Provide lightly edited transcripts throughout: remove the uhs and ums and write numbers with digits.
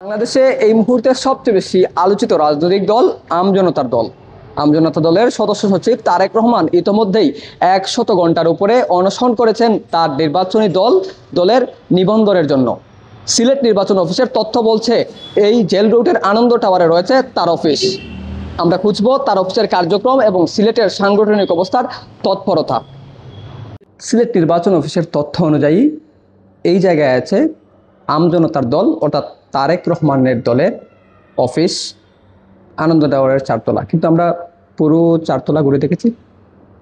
বাংলাদেশে এই মুহূর্তে সবচেয়ে বেশি আলোচিত রাজনৈতিক দল আমজনতার দল। আমজনতা দলের সদস্য সচিব তারেক রহমান ইতোমধ্যেই 100 ঘন্টার উপরে অনশন করেছেন তার নির্বাচনী দলের নিবন্ধনের জন্য। সিলেট নির্বাচন অফিসের তথ্য বলছে এই জেল রোডের আনন্দ টাওয়ারে রয়েছে তার অফিস। আমরা খুঁজব তার অফিসের কার্যক্রম এবং সিলেটের সাংগঠনিক অবস্থার তৎপরতা। সিলেট নির্বাচন অফিসের তথ্য অনুযায়ী এই জায়গায় আছে আমজনতার দল অর্থাৎ তারেক রহমানের দলের অফিস, আনন্দ টাওয়ারের 4 তলা। কিন্তু আমরা পুরো 4 তলা ঘুরে দেখেছি,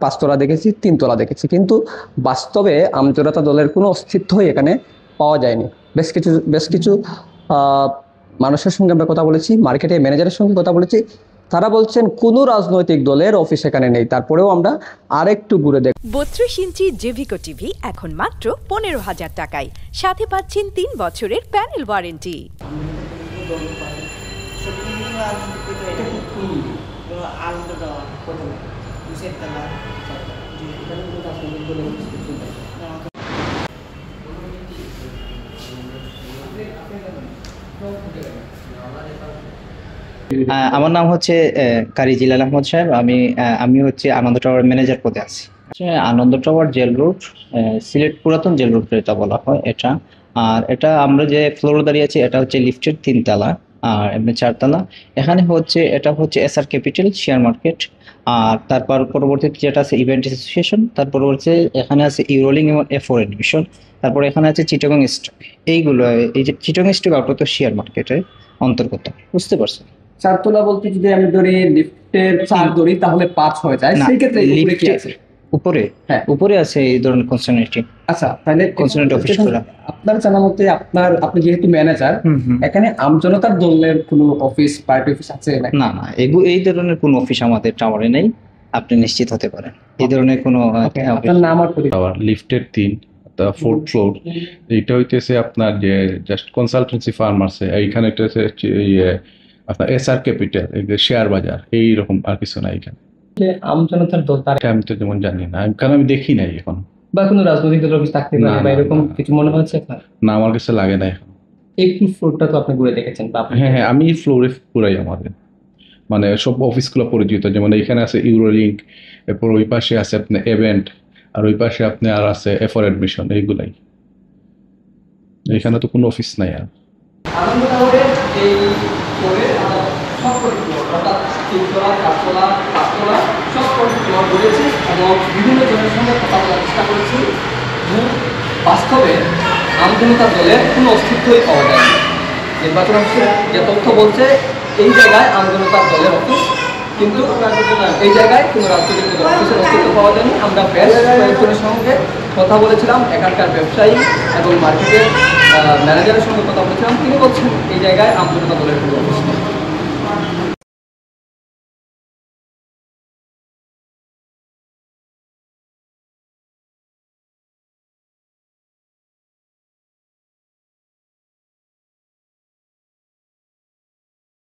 5 তলা দেখেছি, 3 তলা দেখেছি, কিন্তু বাস্তবে আমজনতা দলের কোনো অস্তিত্বই এখানে পাওয়া যায়নি। বেশ কিছু মানুষের সঙ্গে আমরা কথা বলেছি, মার্কেটে ম্যানেজারের সঙ্গে কথা বলেছি, তারা বলছেন কোনো রাজনৈতিক দলের অফিস এখানে নেই। তারপরেও আমরা আরেকটু ঘুরে দেখ। 32 ইঞ্চি জেভিকো টিভি এখন মাত্র 15,000 টাকায়, সাথে পাচ্ছেন 3 বছরের প্যানেল ওয়ারেন্টি। আমার নাম হচ্ছে কারি জিলাল আহমদ সাহেব। আমি হচ্ছে আনন্দ টাওয়ার ম্যানেজার পদে আছি। আনন্দ টাওয়ার জেল রোড, সিলেট পুরাতন জেল রোড এটা বলা হয় এটা। আর এটা আমরা যে ফ্লোরে দাঁড়িয়ে আছি এটা হচ্ছে লিফটের 3 তলা আর এমনি 4 তলা। এটা হচ্ছে এসআর ক্যাপিটাল শেয়ার মার্কেট। আর তারপর পরবর্তীতে যেটা আছে ইভেন্ট অ্যাসোসিয়েশন, তার পরবর্তীতে এখানে আছে ইউরোলিং এবং এফোর এডমিশন, তারপর এখানে আছে চিটাগং স্টক। এইগুলো এই যে চিটাগং স্টক আউট তো শেয়ার মার্কেটের অন্তর্গত, বুঝতে পারছেন? 4 তলা বলতে যদি আমি ধরি লিফটের 4 ধরি তাহলে 5 হয়ে যায়। সেই ক্ষেত্রে উপরে কি আছে? উপরে আছে এই ধরনের কনসার্নেটি। আচ্ছা, তাহলে কনসার্নেট অফিসগুলো আপনার জানা মতে আপনি যেহেতু ম্যানেজার, এখানে আমজনতার দলের কোনো অফিস, পার্টি অফিস আছে নাকি? না, এই ধরনের কোনো অফিস আমাদের টাওয়ারে নেই, আপনি নিশ্চিত হতে পারেন। এই ধরনের কোনো আপনার নাম আর টাওয়ার লিফটের 3 4th ফ্লোর। এইটা হইতেছে আপনার যে জাস্ট কনসালটেন্সি ফার্ম আছে, এইখানে একটা আপনার এসআর ক্যাপিটাল, শেয়ার বাজার, এইরকম আর কিছু নাই এখানে। আমজনতার দল তার আমি তো যেমন জানি না, কারণ আমি দেখি নাই এখন। বা কোনো রাজনৈতিক দলের অফিস থাকতে পারে বা এরকম কিছু মনে হচ্ছে আপনার? না, আমার কাছে লাগে না এখন। এই ফ্লোরটা তো আপনি ঘুরে দেখেছেন বা হ্যাঁ, আমি ফ্লোরে পুরাই আমাদের মানে সব অফিসগুলো পরিচিত। যেমন এইখানে আছে ইউরোলিঙ্ক, এরপর ওই পাশে আছে আপনার ইভেন্ট, আর ওই পাশে আপনি আর আছে এফোর এডমিশন, এইগুলাই। এখানে তো কোনো অফিস নাই আর। আনন্দ টাওয়ারের এই ফ্লোরে সব ফ্লোর অর্থাৎ 3 তলা, 4 তলা, 5 তলা সব ফ্লোর ঘুরেছি এবং বিভিন্ন জনের সঙ্গে কথা বলার চেষ্টা করেছি। বাস্তবে আমজনতার দলের কোনো অস্তিত্বই পাওয়া যায় না। নির্বাচন অফিসে যে তথ্য বলছে এই জায়গায় আমজনতার দলের অফিস, কিন্তু এই জায়গায় কোনো রাজনৈতিক দলের অফিসের অস্তিত্ব পাওয়া যায়নি। আমরা বেশ কয়েকজনের সঙ্গে কথা বলেছিলাম, এখানকার ব্যবসায়ী এবং মার্কেটের ম্যানেজারের সঙ্গে কথা বলেছিলাম। তিনি বলছেন এই জায়গায় আমজনতা দলের কোনো অফিস নেই।